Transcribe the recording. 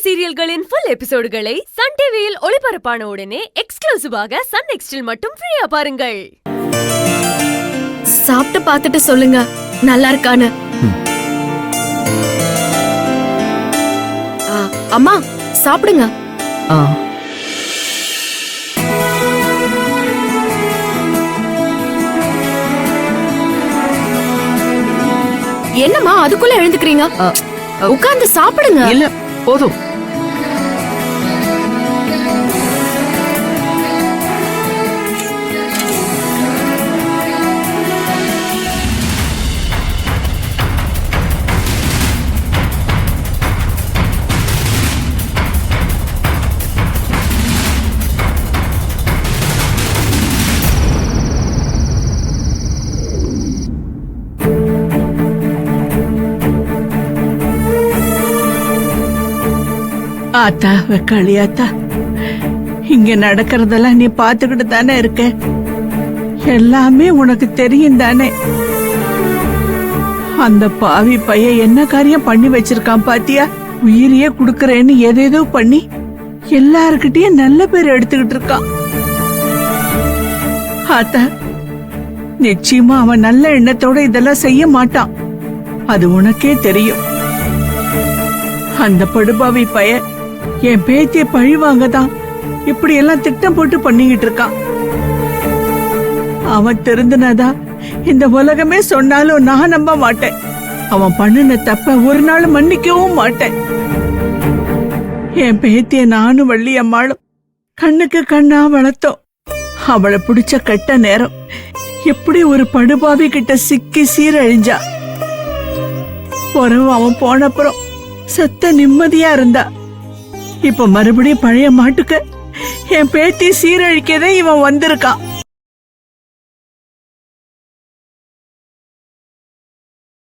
சீரியல்களின் full எபிசோடுகளை Sun டிவியில் ஒளிபரப்பான உடனே எக்ஸ்க்ளூசிவாக சன் நெக்ஸ்டில் மட்டும் ஃப்ரீயா பாருங்கள். சாப்பிட்டு பார்த்துட்டு சொல்லுங்க நல்லா இருக்கான்னு. அம்மா சாப்பிடுங்க. என்னம்மா அதுக்குள்ள எழுந்துக்கிறீங்க? உட்கார்ந்து சாப்பிடுங்க. இல்ல போதும். ஆத்தா வெக்காளியாத்தா, இங்க நடக்கிறதெல்லாம் நீ பாத்துக்கிட்டு தானே இருக்க. எல்லாமே உனக்கு தெரியும் தானே. அந்த பாவி பையன் என்ன காரியம் பண்ணி வச்சிருக்கான் பாத்தியா? உயிரியே குடுக்கறேன்னு ஏதேதோ பண்ணி எல்லார்கிட்டயும் நல்ல பேர் எடுத்துக்கிட்டு இருக்கான். ஆத்தா, நிச்சயமா அவன் நல்ல எண்ணத்தோட இதெல்லாம் செய்ய மாட்டான். அது உனக்கே தெரியும். அந்த படுபாவி பையன் என் பேத்திய பழிவாங்கதான் இப்படி எல்லாம் திட்டம் போட்டு பண்ணிக்கிட்டு இருக்கான். அவன் திருந்தினதா இந்த உலகமே சொன்னாலும் நான் நம்ப மாட்டேன். அவன் பண்ணின தப்ப ஒரு நாள் மன்னிக்கவும் மாட்டேன். என் பேத்திய நானும் வள்ளி அம்மாளும் கண்ணுக்கு கண்ணா வளர்த்தோம். அவளை பிடிச்ச கெட்ட நேரம் எப்படி ஒரு படுபாவி கிட்ட சிக்கி சீரழிஞ்சா. உறவு அவன் போனப்புறம் சத்த நிம்மதியா இருந்தா. இப்ப மறுபடியும் பழைய மாட்டுக்கு என் பேத்தி சீரழிக்கதே இவன் வந்திருக்கான்.